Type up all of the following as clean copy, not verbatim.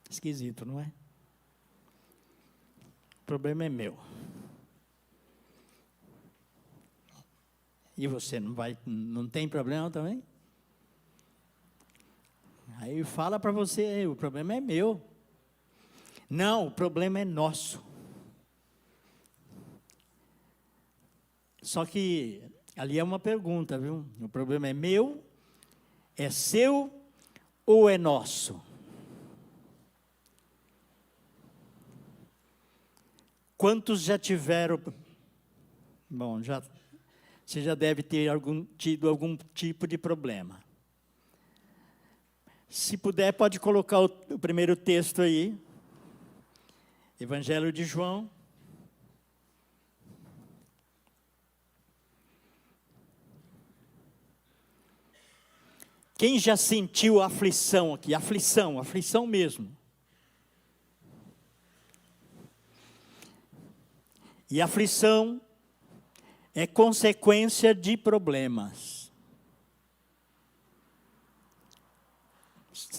Esquisito, não é? O problema é meu. E você não tem problema também? Aí fala para você, o problema é meu. Não, o problema é nosso. Só que ali é uma pergunta, viu? O problema é meu, é seu ou é nosso? Quantos já tiveram... Bom, você já deve ter tido algum tipo de problema. Se puder, pode colocar o primeiro texto aí. Evangelho de João. Quem já sentiu aflição aqui? Aflição mesmo. E aflição é consequência de problemas.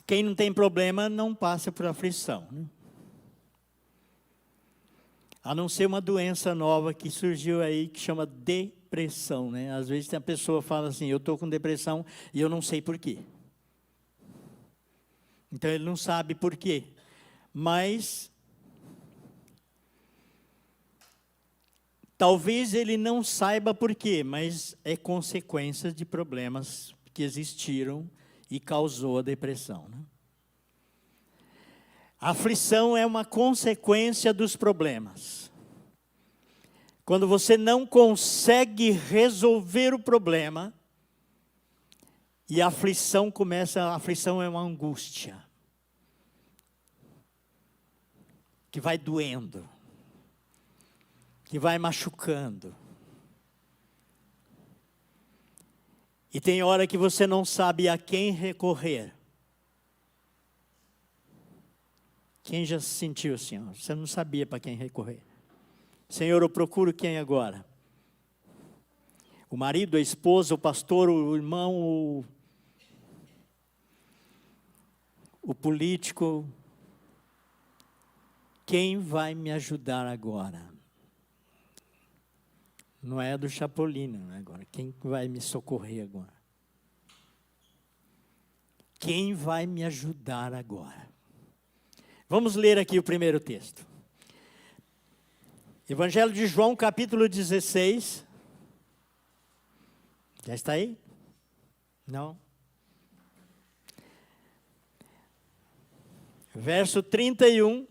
Quem não tem problema não passa por aflição, né? A não ser uma doença nova que surgiu aí, que chama depressão, né? Às vezes a pessoa fala assim, eu estou com depressão e eu não sei por quê. Então ele não sabe por quê. Mas talvez ele não saiba por quê, mas é consequência de problemas que existiram e causou a depressão, né? A aflição é uma consequência dos problemas. Quando você não consegue resolver o problema, e a aflição é uma angústia, que vai doendo, que vai machucando. E tem hora que você não sabe a quem recorrer. Quem já se sentiu assim? Você não sabia para quem recorrer. Senhor, eu procuro quem agora? O marido, a esposa, o pastor, o irmão, o político. Quem vai me ajudar agora? Não é do Chapolin, não é agora. Quem vai me socorrer agora? Quem vai me ajudar agora? Vamos ler aqui o primeiro texto. Evangelho de João, capítulo 16. Já está aí? Não? Verso 31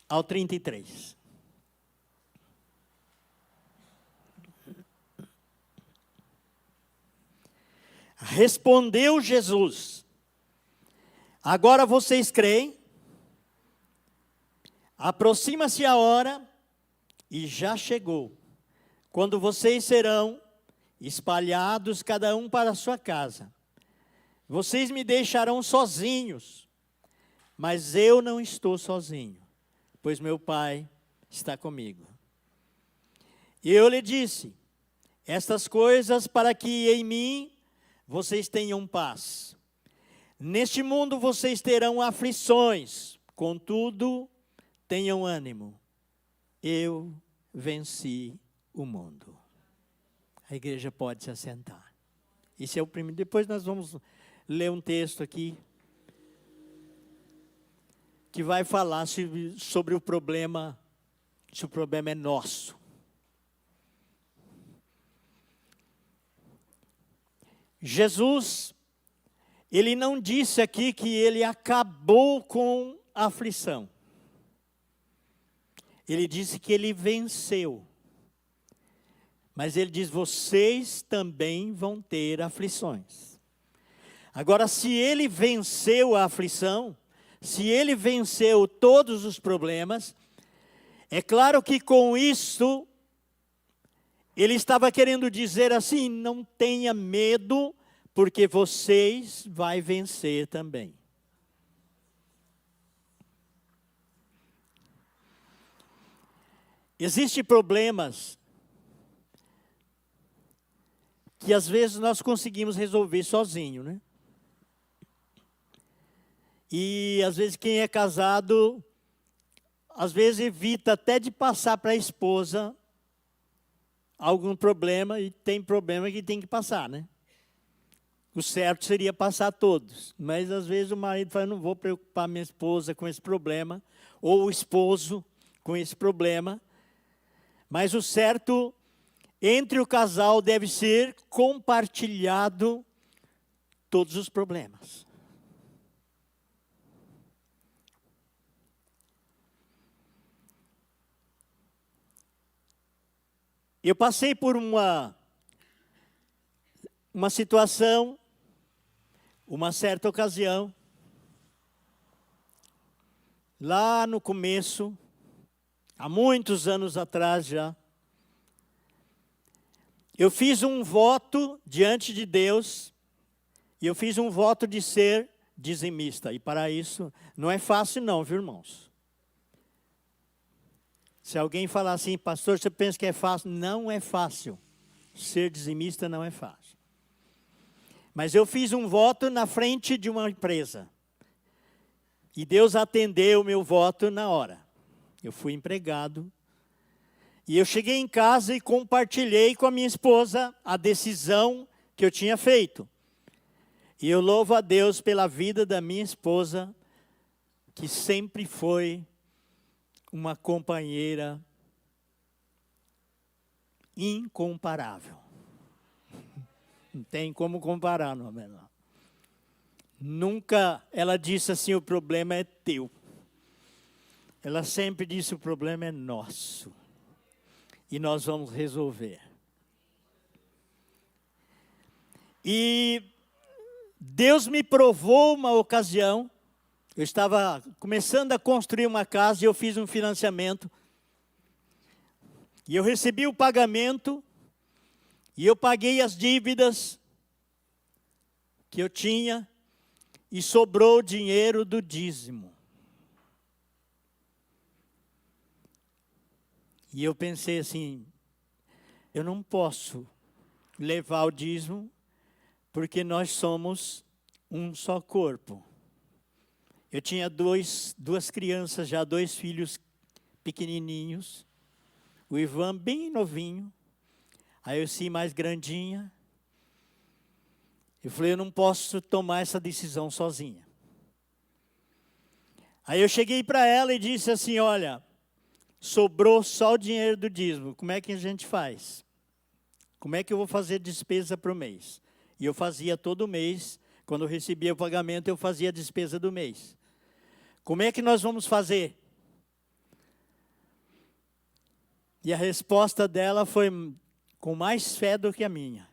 ao 33. Respondeu Jesus: agora vocês creem? Aproxima-se a hora, e já chegou, quando vocês serão espalhados, cada um para a sua casa. Vocês me deixarão sozinhos, mas eu não estou sozinho, pois meu Pai está comigo. E eu lhe disse estas coisas para que em mim vocês tenham paz. Neste mundo vocês terão aflições, contudo, tenham ânimo. Eu venci o mundo. A igreja pode se assentar. Esse é o primeiro. Depois nós vamos ler um texto aqui que vai falar sobre o problema, se o problema é nosso. Jesus, ele não disse aqui que ele acabou com a aflição. Ele disse que ele venceu. Mas ele diz, vocês também vão ter aflições. Agora, se ele venceu a aflição, se ele venceu todos os problemas, é claro que com isso, ele estava querendo dizer assim, não tenha medo, porque vocês vão vencer também. Existem problemas que às vezes nós conseguimos resolver sozinho, né? E às vezes quem é casado, às vezes evita até de passar para a esposa algum problema, e tem problema que tem que passar, né? O certo seria passar todos, mas às vezes o marido fala, não vou preocupar minha esposa com esse problema, ou o esposo com esse problema, mas o certo entre o casal deve ser compartilhado todos os problemas. Eu passei por uma situação, uma certa ocasião, lá no começo, há muitos anos atrás já, eu fiz um voto diante de Deus, e eu fiz um voto de ser dizimista. E para isso, não é fácil não, viu, irmãos? Se alguém falar assim, pastor, você pensa que é fácil? Não é fácil. Ser dizimista não é fácil. Mas eu fiz um voto na frente de uma empresa. E Deus atendeu o meu voto na hora. Eu fui empregado. E eu cheguei em casa e compartilhei com a minha esposa a decisão que eu tinha feito. E eu louvo a Deus pela vida da minha esposa, que sempre foi uma companheira incomparável. Não tem como comparar, não, menor. Nunca ela disse assim, o problema é teu. Ela sempre disse, o problema é nosso. E nós vamos resolver. E Deus me provou uma ocasião. Eu estava começando a construir uma casa e eu fiz um financiamento. E eu recebi o pagamento. E eu paguei as dívidas que eu tinha. E sobrou o dinheiro do dízimo. E eu pensei assim, eu não posso levar o dízimo, porque nós somos um só corpo. Eu tinha duas crianças já, 2 filhos pequenininhos. O Ivan bem novinho, a Elci mais grandinha. Eu falei, eu não posso tomar essa decisão sozinha. Aí eu cheguei para ela e disse assim, olha, sobrou só o dinheiro do dízimo, como é que a gente faz? Como é que eu vou fazer despesa para o mês? E eu fazia todo mês, quando eu recebia o pagamento, eu fazia a despesa do mês. Como é que nós vamos fazer? E a resposta dela foi com mais fé do que a minha.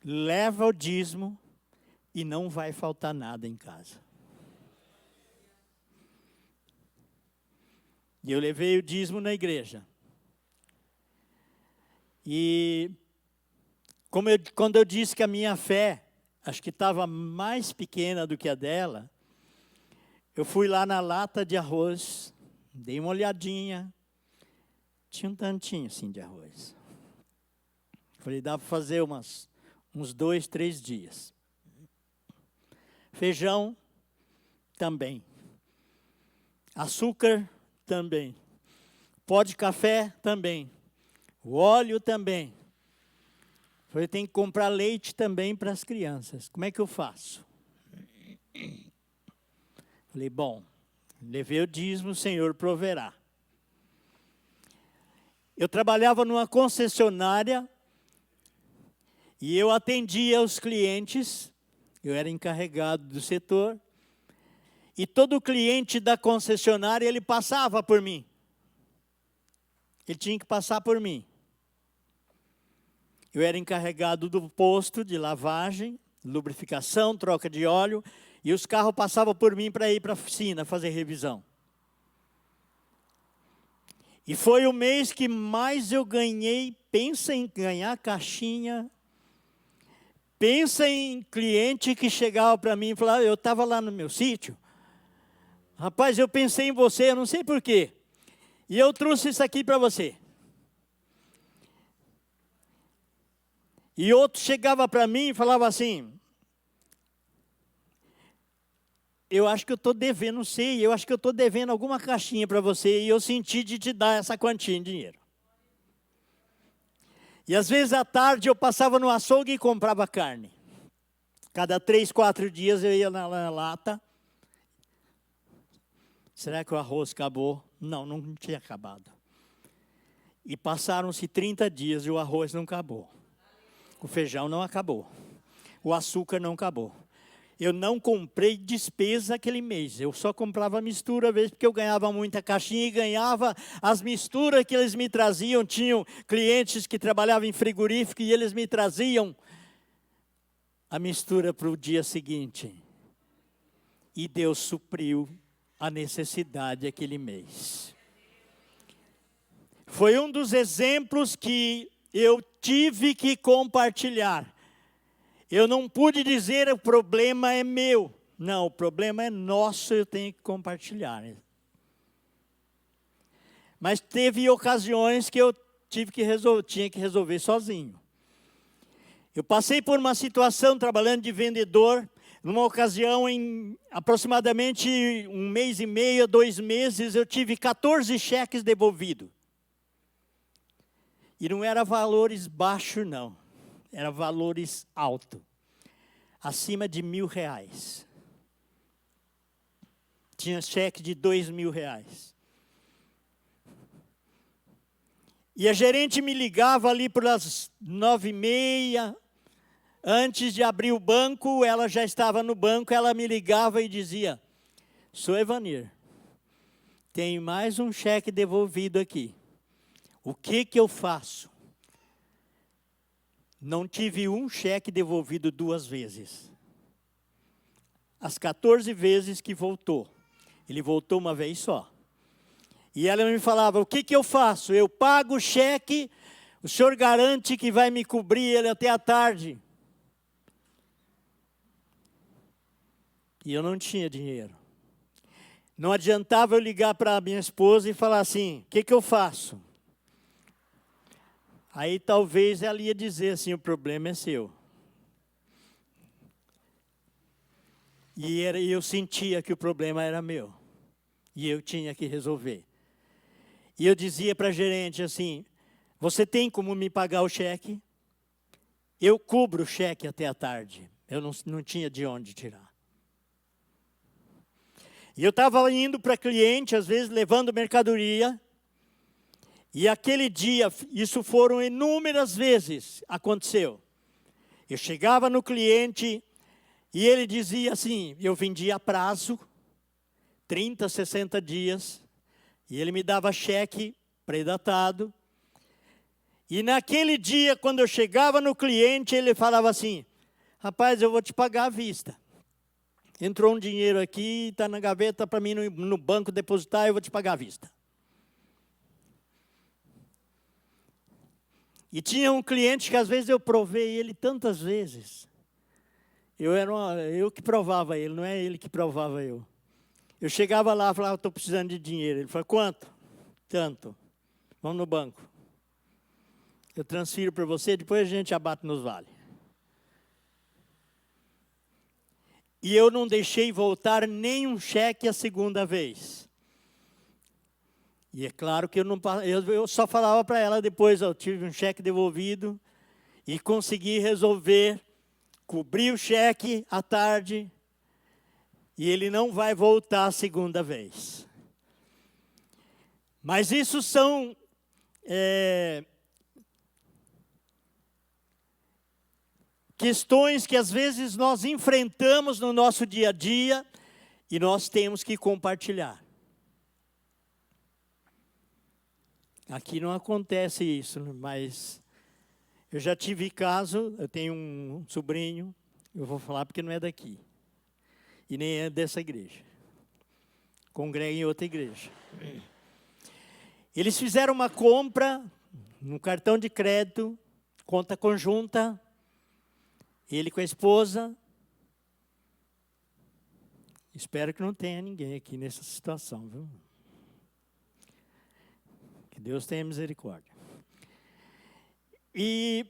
Leva o dízimo e não vai faltar nada em casa. E eu levei o dízimo na igreja. E quando eu disse que a minha fé, acho que estava mais pequena do que a dela, eu fui lá na lata de arroz, dei uma olhadinha, tinha um tantinho assim de arroz. Falei, dá para fazer uns 2, 3 dias. Feijão, também. Açúcar, também. Pó de café, também. O óleo, também. Falei, tem que comprar leite também para as crianças. Como é que eu faço? Falei, bom, levei o dízimo, o Senhor proverá. Eu trabalhava numa concessionária e eu atendia os clientes, eu era encarregado do setor, e todo cliente da concessionária, ele passava por mim. Ele tinha que passar por mim. Eu era encarregado do posto de lavagem, lubrificação, troca de óleo, e os carros passavam por mim para ir para a oficina fazer revisão. E foi o mês que mais eu ganhei, pensa em ganhar caixinha, pensa em cliente que chegava para mim e falava, eu estava lá no meu sítio, rapaz, eu pensei em você, eu não sei porquê, e eu trouxe isso aqui para você. E outro chegava para mim e falava assim, eu acho que eu estou devendo, não sei, eu acho que eu estou devendo alguma caixinha para você e eu senti de te dar essa quantia em dinheiro. E às vezes à tarde eu passava no açougue e comprava carne. Cada 3, 4 dias eu ia na lata. Será que o arroz acabou? Não, não tinha acabado. E passaram-se 30 dias e o arroz não acabou. O feijão não acabou. O açúcar não acabou. Eu não comprei despesa aquele mês. Eu só comprava mistura, às vezes, porque eu ganhava muita caixinha e ganhava as misturas que eles me traziam. Tinham clientes que trabalhavam em frigorífico e eles me traziam a mistura para o dia seguinte. E Deus supriu a necessidade aquele mês. Foi um dos exemplos que eu tive que compartilhar. Eu não pude dizer o problema é meu. Não, o problema é nosso, eu tenho que compartilhar. Mas teve ocasiões que eu tinha que resolver sozinho. Eu passei por uma situação trabalhando de vendedor. Numa ocasião, em aproximadamente 1 mês e meio, 2 meses, eu tive 14 cheques devolvidos. E não era valores baixos, não. Era valores altos. Acima de R$1.000. Tinha cheque de R$2.000. E a gerente me ligava ali pelas 9h30. Antes de abrir o banco, ela já estava no banco, ela me ligava e dizia: "Sou Evanir, tem mais um cheque devolvido aqui. O que eu faço?" Não tive um cheque devolvido 2 vezes. As 14 vezes que voltou. Ele voltou uma vez só. E ela me falava: "O que eu faço? Eu pago o cheque, o senhor garante que vai me cobrir ele até a tarde?" E eu não tinha dinheiro. Não adiantava eu ligar para a minha esposa e falar assim: "O que eu faço?" Aí talvez ela ia dizer assim: "O problema é seu." E eu sentia que o problema era meu. E eu tinha que resolver. E eu dizia para a gerente assim: "Você tem como me pagar o cheque? Eu cubro o cheque até a tarde." Eu não tinha de onde tirar. E eu estava indo para cliente, às vezes levando mercadoria. E aquele dia, isso foram inúmeras vezes, aconteceu. Eu chegava no cliente e ele dizia assim, eu vendia a prazo, 30, 60 dias, e ele me dava cheque predatado. E naquele dia, quando eu chegava no cliente, ele falava assim: "Rapaz, eu vou te pagar à vista. Entrou um dinheiro aqui, está na gaveta para mim no banco depositar, eu vou te pagar à vista." E tinha um cliente que às vezes eu provei ele tantas vezes. Eu que provava ele, não é ele que provava eu. Eu chegava lá e falava: "Estou precisando de dinheiro." Ele falou: "Quanto?" "Tanto." "Vamos no banco. Eu transfiro para você, depois a gente abate nos vales." E eu não deixei voltar nenhum cheque a segunda vez. E é claro que eu só falava para ela depois: eu tive um cheque devolvido e consegui resolver, cobrir o cheque à tarde e ele não vai voltar a segunda vez. Mas isso são questões que às vezes nós enfrentamos no nosso dia a dia e nós temos que compartilhar. Aqui não acontece isso, mas eu já tive caso, eu tenho um sobrinho, eu vou falar porque não é daqui, e nem é dessa igreja, congrega em outra igreja. Eles fizeram uma compra no cartão de crédito, conta conjunta, ele com a esposa. Espero que não tenha ninguém aqui nessa situação, viu? Que Deus tenha misericórdia. E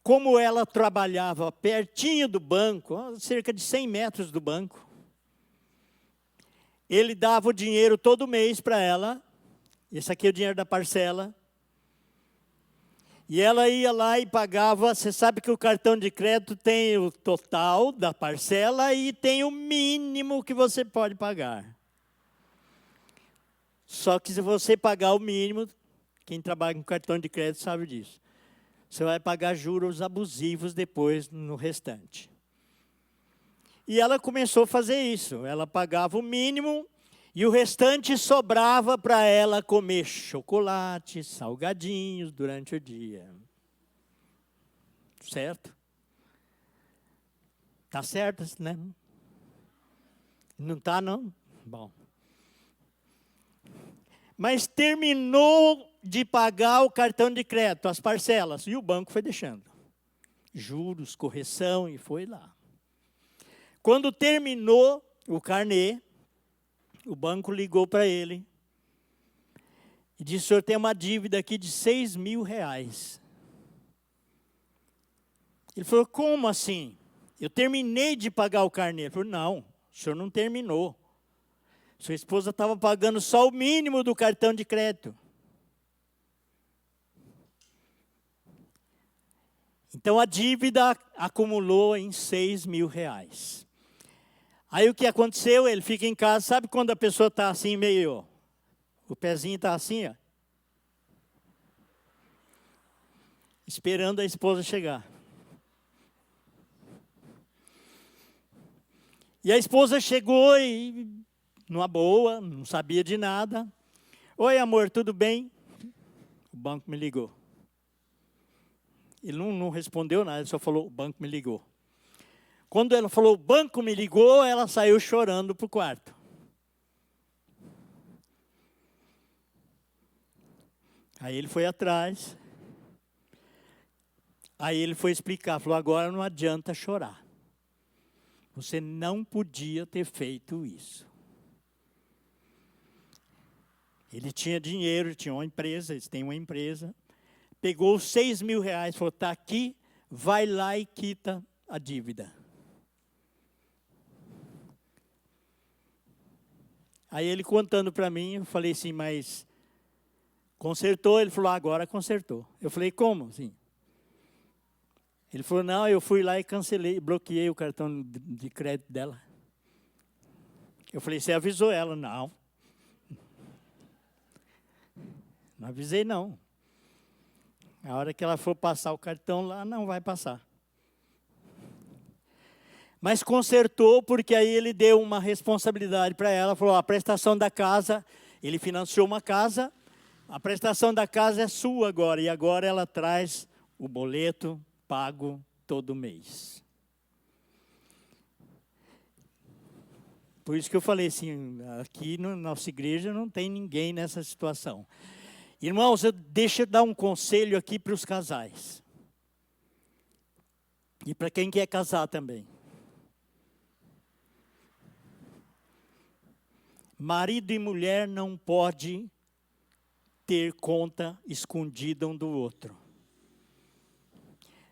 como ela trabalhava pertinho do banco, cerca de 100 metros do banco, ele dava o dinheiro todo mês para ela. Esse aqui é o dinheiro da parcela. E ela ia lá e pagava. Você sabe que o cartão de crédito tem o total da parcela e tem o mínimo que você pode pagar. Só que se você pagar o mínimo, quem trabalha com cartão de crédito sabe disso, você vai pagar juros abusivos depois no restante. E ela começou a fazer isso. Ela pagava o mínimo e o restante sobrava para ela comer chocolate, salgadinhos durante o dia. Certo? Tá certo, né? Não tá, não? Bom. Mas terminou de pagar o cartão de crédito, as parcelas, e o banco foi deixando. Juros, correção, e foi lá. Quando terminou o carnê, o banco ligou para ele e disse: o senhor tem uma dívida aqui de R$6.000. Ele falou: como assim? Eu terminei de pagar o carnê. Ele falou: não, o senhor não terminou. Sua esposa estava pagando só o mínimo do cartão de crédito. Então a dívida acumulou em R$6.000. Aí o que aconteceu? Ele fica em casa, sabe quando a pessoa está assim meio, o pezinho está assim, ó, esperando a esposa chegar. E a esposa chegou e, numa boa, não sabia de nada. Oi, amor, tudo bem? O banco me ligou. Ele não respondeu nada, ele só falou: o banco me ligou. Quando ela falou: o banco me ligou, ela saiu chorando para o quarto. Aí ele foi atrás. Aí ele foi explicar, falou: agora não adianta chorar. Você não podia ter feito isso. Ele tinha dinheiro, tinha uma empresa, eles têm uma empresa. Pegou os R$6.000, falou: está aqui, vai lá e quita a dívida. Aí ele contando para mim, eu falei assim: mas consertou? Ele falou: agora consertou. Eu falei: como assim? Ele falou: não, eu fui lá e cancelei, bloqueei o cartão de crédito dela. Eu falei: você avisou ela? Não. Não avisei, não. A hora que ela for passar o cartão lá, não vai passar. Mas consertou, porque aí ele deu uma responsabilidade para ela, falou: a prestação da casa, ele financiou uma casa, a prestação da casa é sua agora, e agora ela traz o boleto pago todo mês. Por isso que eu falei assim, aqui na nossa igreja não tem ninguém nessa situação. Irmãos, deixa eu dar um conselho aqui para os casais. E para quem quer casar também. Marido e mulher não podem ter conta escondida um do outro.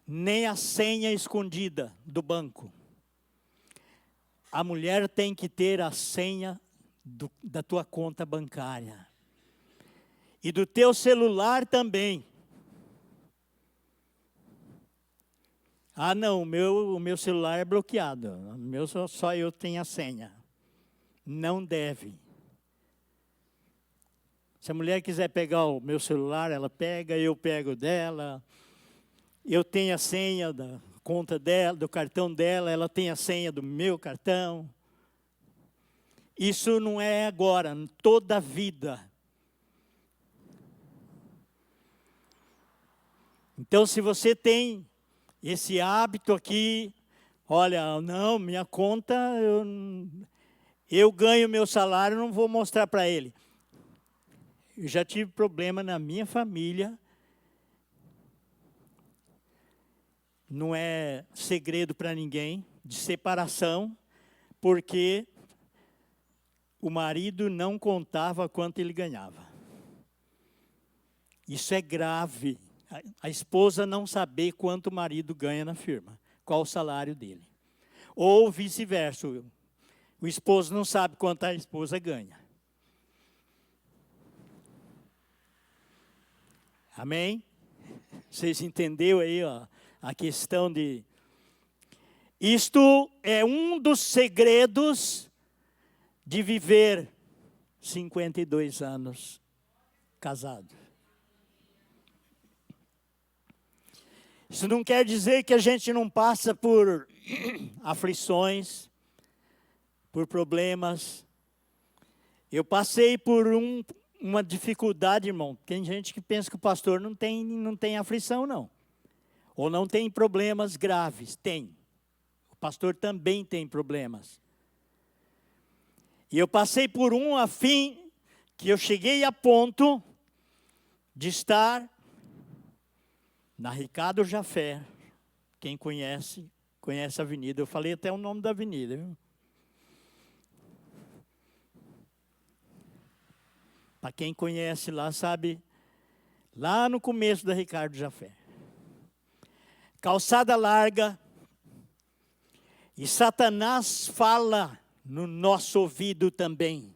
Nem a senha escondida do banco. A mulher tem que ter a senha da tua conta bancária. E do teu celular também. Ah, não, o meu celular é bloqueado. O meu só eu tenho a senha. Não deve. Se a mulher quiser pegar o meu celular, ela pega, eu pego dela. Eu tenho a senha da conta dela, do cartão dela, ela tem a senha do meu cartão. Isso não é agora, toda a vida. Então, se você tem esse hábito aqui, olha, não, minha conta, eu ganho meu salário, não vou mostrar para ele. Eu já tive problema na minha família. Não é segredo para ninguém, de separação, porque o marido não contava quanto ele ganhava. Isso é grave. a esposa não saber quanto o marido ganha na firma, qual o salário dele. Ou vice-versa, o esposo não sabe quanto a esposa ganha. Amém? Vocês entenderam aí a questão de... Isto é um dos segredos de viver 52 anos casado. Isso não quer dizer que a gente não passa por aflições, por problemas. Eu passei por uma dificuldade, irmão. Tem gente que pensa que o pastor não tem aflição, não. Ou não tem problemas graves. Tem. O pastor também tem problemas. E eu passei por a fim que eu cheguei a ponto de estar na Ricardo Jafé. Quem conhece a avenida. Eu falei até o nome da avenida, viu? Para quem conhece lá, sabe, lá no começo da Ricardo Jafé. Calçada larga. E Satanás fala no nosso ouvido também.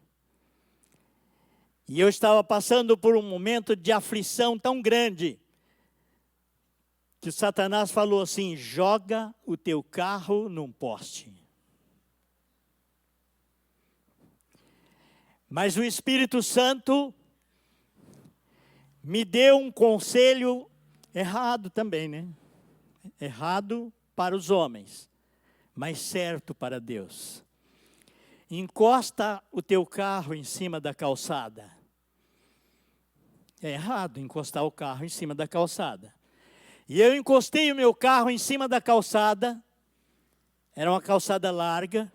E eu estava passando por um momento de aflição tão grande, que Satanás falou assim: joga o teu carro num poste. Mas o Espírito Santo me deu um conselho errado também, né? Errado para os homens, mas certo para Deus. Encosta o teu carro em cima da calçada. É errado encostar o carro em cima da calçada. E eu encostei o meu carro em cima da calçada. Era uma calçada larga.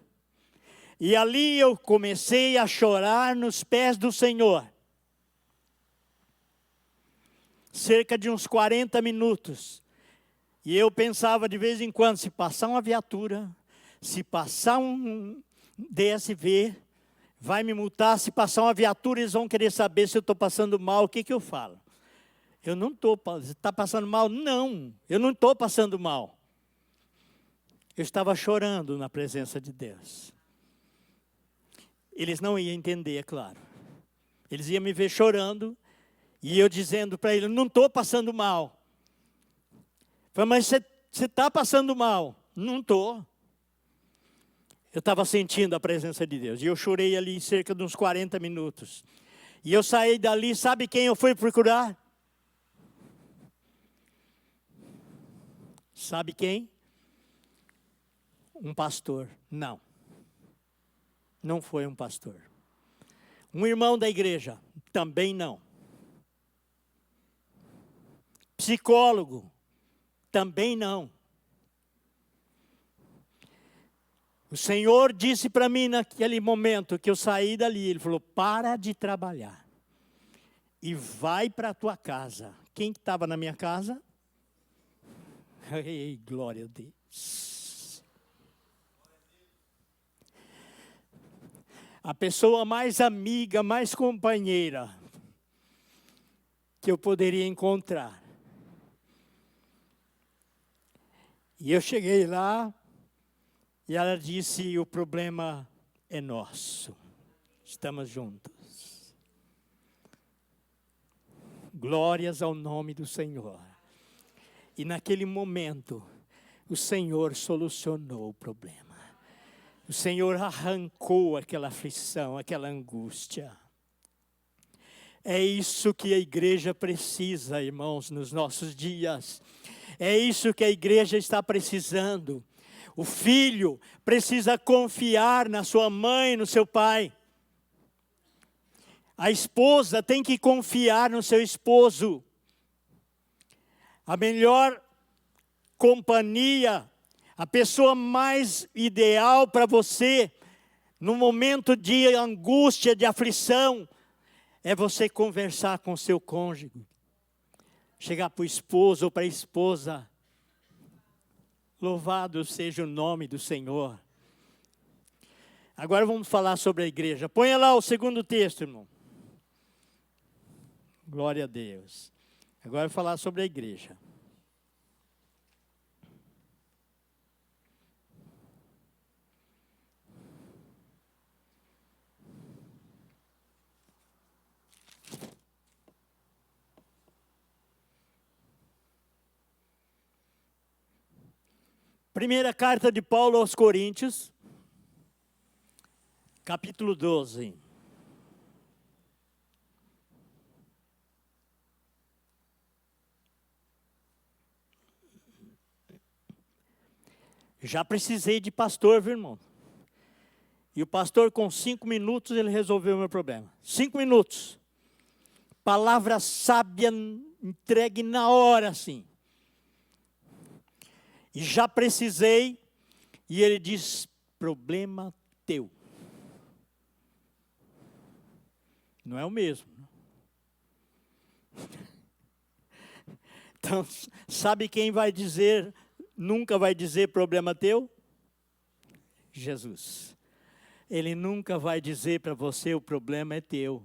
E ali eu comecei a chorar nos pés do Senhor. Cerca de uns 40 minutos. E eu pensava de vez em quando, se passar uma viatura, se passar um DSV, vai me multar. Se passar uma viatura, eles vão querer saber se eu estou passando mal, o que eu falo? Eu não estou, você está passando mal? Não, eu não estou passando mal. Eu estava chorando na presença de Deus. Eles não iam entender, é claro. Eles iam me ver chorando, e eu dizendo para eles: não estou passando mal. Falei: mas você está passando mal? Não estou. Eu estava sentindo a presença de Deus. E eu chorei ali cerca de uns 40 minutos. E eu saí dali, sabe quem eu fui procurar? Sabe quem? Um pastor. Não. Não foi um pastor. Um irmão da igreja. Também não. Psicólogo. Também não. O Senhor disse para mim naquele momento que eu saí dali, Ele falou: para de trabalhar e vai para a tua casa. Quem estava na minha casa? Ei, glória a Deus. A pessoa mais amiga, mais companheira que eu poderia encontrar. E eu cheguei lá, e ela disse: o problema é nosso, estamos juntos. Glórias ao nome do Senhor. E naquele momento, o Senhor solucionou o problema. O Senhor arrancou aquela aflição, aquela angústia. É isso que a igreja precisa, irmãos, nos nossos dias. É isso que a igreja está precisando. O filho precisa confiar na sua mãe, no seu pai. A esposa tem que confiar no seu esposo. A melhor companhia, a pessoa mais ideal para você, no momento de angústia, de aflição, é você conversar com seu cônjuge. Chegar para o esposo ou para a esposa: louvado seja o nome do Senhor. Agora vamos falar sobre a igreja. Ponha lá o segundo texto, irmão. Glória a Deus. Agora eu vou falar sobre a igreja. Primeira carta de Paulo aos Coríntios, capítulo 12. Já precisei de pastor, viu, irmão? E o pastor, com 5 minutos, ele resolveu o meu problema. 5 minutos. Palavra sábia, entregue na hora, assim. E já precisei, e ele diz, problema teu. Não é o mesmo. Então, sabe quem vai dizer, nunca vai dizer problema teu? Jesus. Ele nunca vai dizer para você o problema é teu.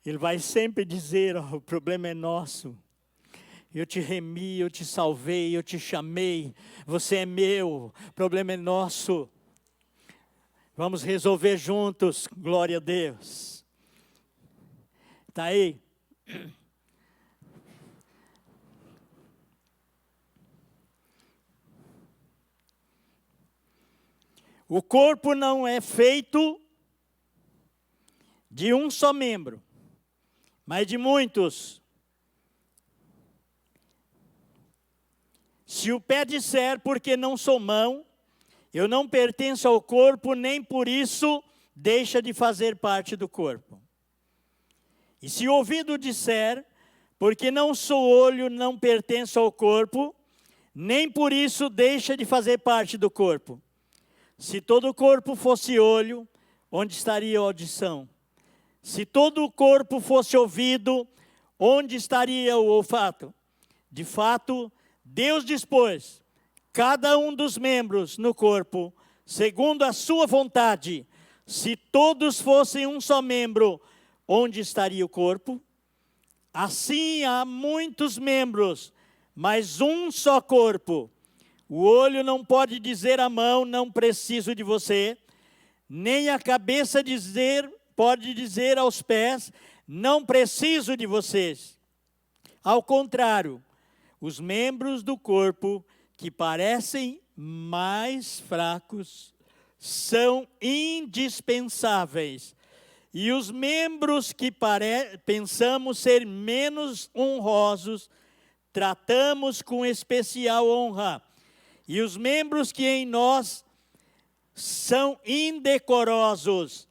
Ele vai sempre dizer, o problema é nosso. Eu te remi, eu te salvei, eu te chamei. Você é meu, o problema é nosso. Vamos resolver juntos, glória a Deus. Está aí? O corpo não é feito de um só membro, mas de muitos. Se o pé disser, porque não sou mão, eu não pertenço ao corpo, nem por isso deixa de fazer parte do corpo. E se o ouvido disser, porque não sou olho, não pertenço ao corpo, nem por isso deixa de fazer parte do corpo. Se todo o corpo fosse olho, onde estaria a audição? Se todo o corpo fosse ouvido, onde estaria o olfato? De fato, Deus dispôs cada um dos membros no corpo, segundo a sua vontade. Se todos fossem um só membro, onde estaria o corpo? Assim há muitos membros, mas um só corpo. O olho não pode dizer à mão, não preciso de você, nem a cabeça pode dizer aos pés, não preciso de vocês. Ao contrário, os membros do corpo que parecem mais fracos são indispensáveis. E os membros que pensamos ser menos honrosos, tratamos com especial honra. E os membros que em nós são indecorosos,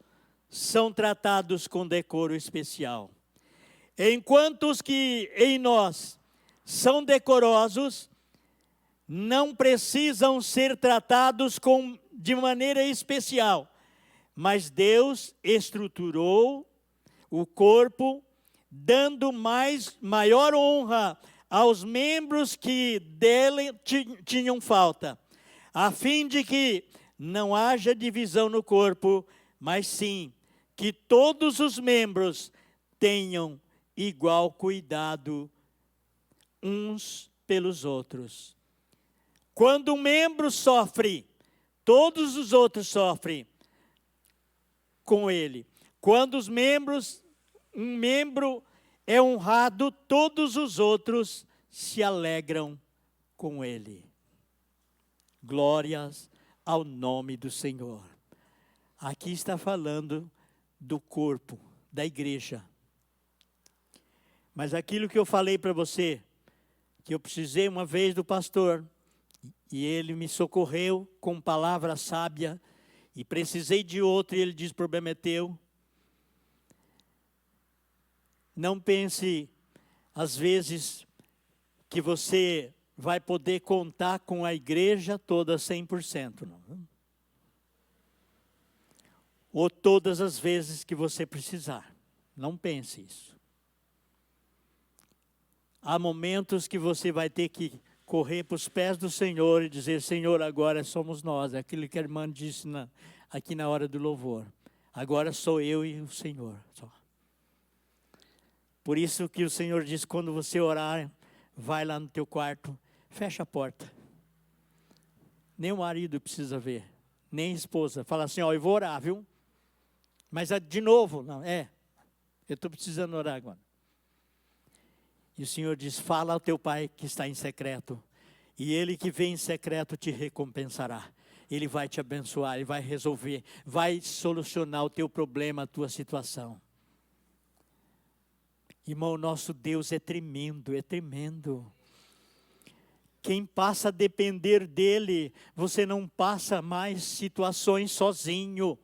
são tratados com decoro especial. Enquanto os que em nós são decorosos, não precisam ser tratados de maneira especial. Mas Deus estruturou o corpo, dando maior honra aos membros que dele tinham falta, a fim de que não haja divisão no corpo, mas sim que todos os membros tenham igual cuidado uns pelos outros. Quando um membro sofre, todos os outros sofrem com ele. Quando um membro é honrado, todos os outros se alegram com ele. Glórias ao nome do Senhor. Aqui está falando do corpo, da igreja. Mas aquilo que eu falei para você, que eu precisei uma vez do pastor, e ele me socorreu com palavra sábia, e precisei de outro, e ele diz, o problema é teu. Não pense, às vezes, que você vai poder contar com a igreja toda 100%. Não. Ou todas as vezes que você precisar. Não pense isso. Há momentos que você vai ter que correr para os pés do Senhor e dizer, Senhor, agora somos nós. É aquilo que a irmã disse aqui na hora do louvor. Agora sou eu e o Senhor só. Por isso que o Senhor diz, quando você orar, vai lá no teu quarto, fecha a porta. Nem o marido precisa ver, nem a esposa. Fala assim, ó, eu vou orar, viu? Mas de novo, não, eu estou precisando orar agora. E o Senhor diz, fala ao teu pai que está em secreto, e ele que vem em secreto te recompensará. Ele vai te abençoar, ele vai resolver, vai solucionar o teu problema, a tua situação. Irmão, nosso Deus é tremendo, é tremendo. Quem passa a depender dele, você não passa mais situações sozinho.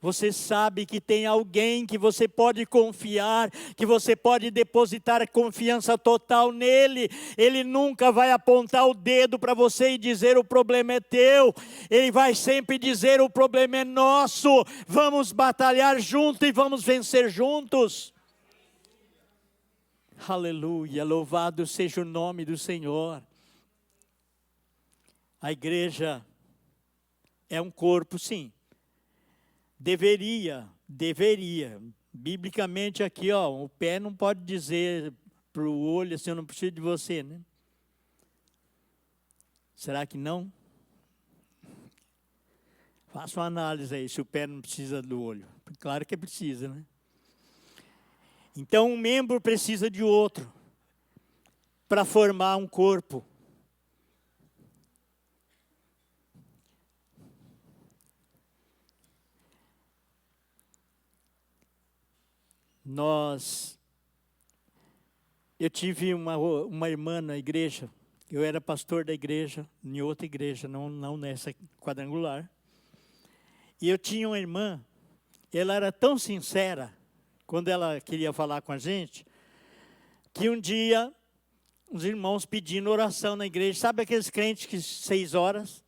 Você sabe que tem alguém que você pode confiar, que você pode depositar confiança total nele. Ele nunca vai apontar o dedo para você e dizer o problema é teu. Ele vai sempre dizer o problema é nosso. Vamos batalhar juntos e vamos vencer juntos. Aleluia, louvado seja o nome do Senhor. A igreja é um corpo, sim. Deveria, biblicamente aqui, ó, o pé não pode dizer para o olho assim, eu não preciso de você, né? Será que não? Faça uma análise aí, se o pé não precisa do olho. Claro que precisa, né? Então, um membro precisa de outro para formar um corpo. Eu tive uma irmã na igreja, eu era pastor da igreja, em outra igreja, não nessa quadrangular. E eu tinha uma irmã, ela era tão sincera, quando ela queria falar com a gente, que um dia, os irmãos pedindo oração na igreja, sabe aqueles crentes que 6 horas?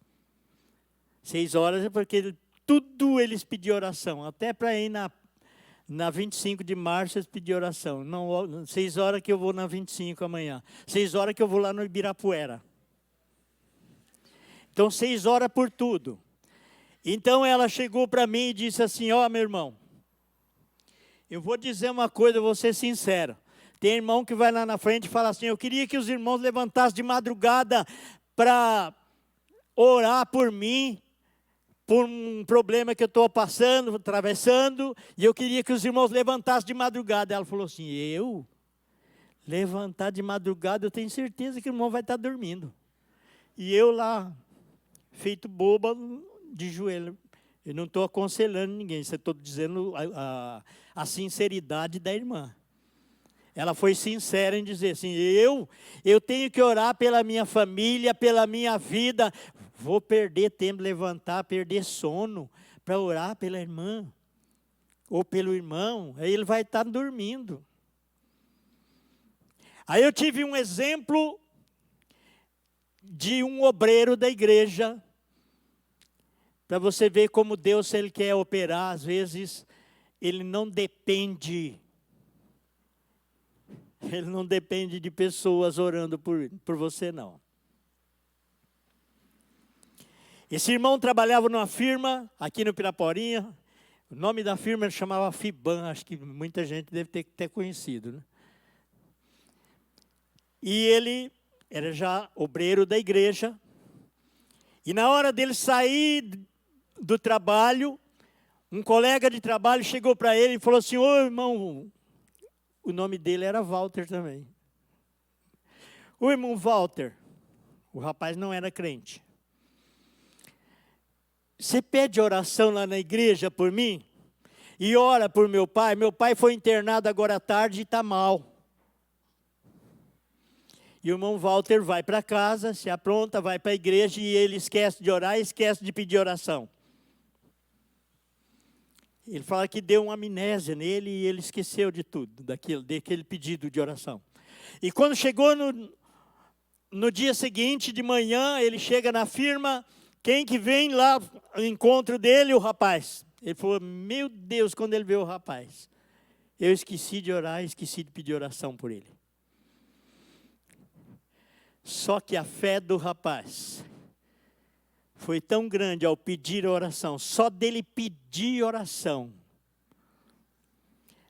6 horas é porque tudo eles pediam oração, até para ir na 25 de março eles pediam oração. Não, 6 horas que eu vou na 25 amanhã. 6 horas que eu vou lá no Ibirapuera. Então 6 horas por tudo. Então ela chegou para mim e disse assim, ó meu irmão, eu vou dizer uma coisa, eu vou ser sincero. Tem irmão que vai lá na frente e fala assim, eu queria que os irmãos levantassem de madrugada para orar por mim, por um problema que eu estou passando, atravessando, e eu queria que os irmãos levantassem de madrugada. Ela falou assim, eu? Levantar de madrugada, eu tenho certeza que o irmão vai estar dormindo. E eu lá, feito boba, de joelho. Eu não estou aconselhando ninguém, eu estou dizendo a sinceridade da irmã. Ela foi sincera em dizer assim, eu tenho que orar pela minha família, pela minha vida. Vou perder tempo, levantar, perder sono para orar pela irmã ou pelo irmão. Aí ele vai estar dormindo. Aí eu tive um exemplo de um obreiro da igreja, para você ver como Deus, se Ele quer operar, às vezes, Ele não depende de pessoas orando por você, não. Esse irmão trabalhava numa firma, aqui no Piraporinha, o nome da firma ele chamava Fiban, acho que muita gente deve ter conhecido, né? E ele era já obreiro da igreja, e na hora dele sair do trabalho, um colega de trabalho chegou para ele e falou assim, ô irmão, o nome dele era Walter também. O irmão Walter, o rapaz não era crente. Você pede oração lá na igreja por mim? E ora por meu pai. Meu pai foi internado agora à tarde e está mal. E o irmão Walter vai para casa, se apronta, vai para a igreja e ele esquece de orar e esquece de pedir oração. Ele fala que deu uma amnésia nele e ele esqueceu de tudo, daquele pedido de oração. E quando chegou no dia seguinte, de manhã, ele chega na firma, quem que vem lá ao encontro dele? O rapaz. Ele falou, meu Deus, quando ele vê o rapaz, eu esqueci de orar, esqueci de pedir oração por ele. Só que a fé do rapaz foi tão grande ao pedir oração, só dele pedir oração,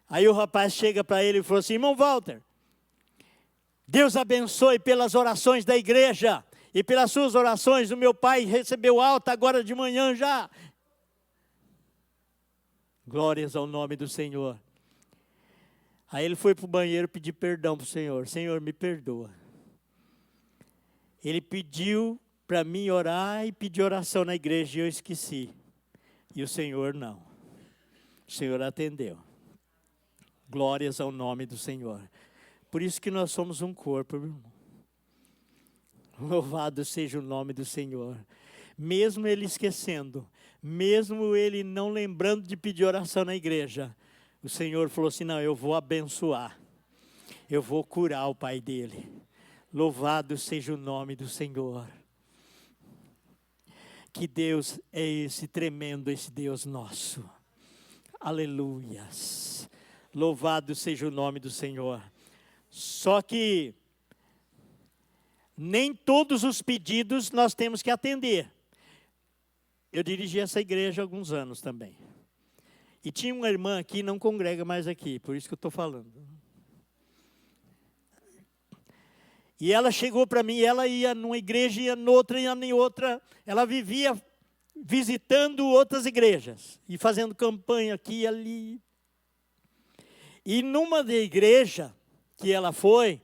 Aí o rapaz chega para ele e falou assim: irmão Walter, Deus abençoe pelas orações da igreja e pelas suas orações. O meu pai recebeu alta agora de manhã já. Glórias ao nome do Senhor. Aí ele foi para o banheiro pedir perdão para o Senhor. Senhor, me perdoa. Ele pediu para mim orar e pedir oração na igreja e eu esqueci. E o Senhor não. O Senhor atendeu. Glórias ao nome do Senhor. Por isso que nós somos um corpo, meu irmão. Louvado seja o nome do Senhor. Mesmo ele esquecendo, mesmo ele não lembrando de pedir oração na igreja, o Senhor falou assim: não, eu vou abençoar. Eu vou curar o pai dele. Louvado seja o nome do Senhor. Que Deus é esse tremendo, esse Deus nosso. Aleluias. Louvado seja o nome do Senhor. Só que nem todos os pedidos nós temos que atender. Eu dirigi essa igreja há alguns anos também. E tinha uma irmã aqui, não congrega mais aqui, por isso que eu estou falando. E ela chegou para mim, ela ia numa igreja, ia noutra, ia em outra. Ela vivia visitando outras igrejas e fazendo campanha aqui e ali. E numa da igreja que ela foi,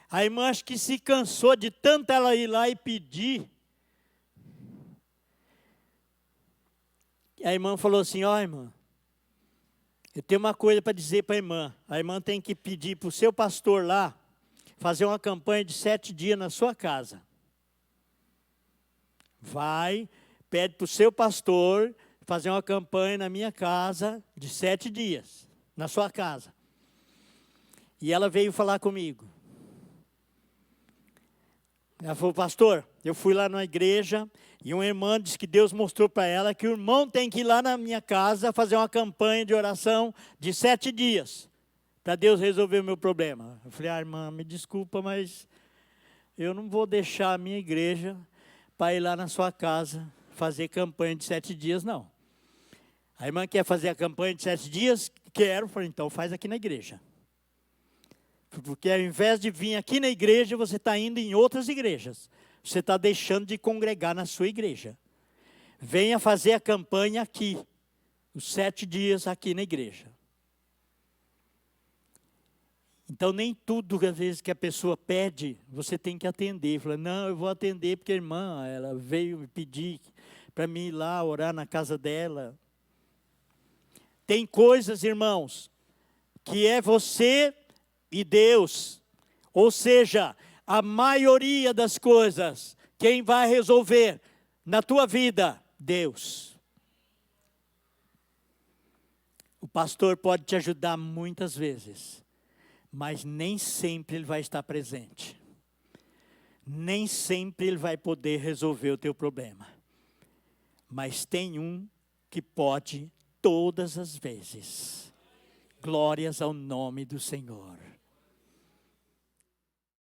a irmã acho que se cansou de tanto ela ir lá e pedir. A irmã falou assim: ó, irmã, eu tenho uma coisa para dizer para a irmã. A irmã tem que pedir para o seu pastor lá fazer uma campanha de 7 dias na sua casa. Vai, pede para o seu pastor fazer uma campanha na minha casa de 7 dias, na sua casa. E ela veio falar comigo. Ela falou: pastor, eu fui lá na igreja e uma irmã disse que Deus mostrou para ela que o irmão tem que ir lá na minha casa fazer uma campanha de oração de 7 dias, para Deus resolver o meu problema. Eu falei: irmã, me desculpa, mas eu não vou deixar a minha igreja para ir lá na sua casa fazer campanha de 7 dias, não. A irmã quer fazer a campanha de 7 dias? Quero. Eu falei: então faz aqui na igreja. Porque ao invés de vir aqui na igreja, você está indo em outras igrejas. Você está deixando de congregar na sua igreja. Venha fazer a campanha aqui. Os 7 dias aqui na igreja. Então nem tudo, às vezes, que a pessoa pede, você tem que atender. Fala: não, eu vou atender porque a irmã, ela veio me pedir para mim ir lá orar na casa dela. Tem coisas, irmãos, que é você e Deus. Ou seja, a maioria das coisas, quem vai resolver na tua vida? Deus. O pastor pode te ajudar muitas vezes, mas nem sempre ele vai estar presente. Nem sempre ele vai poder resolver o teu problema. Mas tem um que pode todas as vezes. Glórias ao nome do Senhor.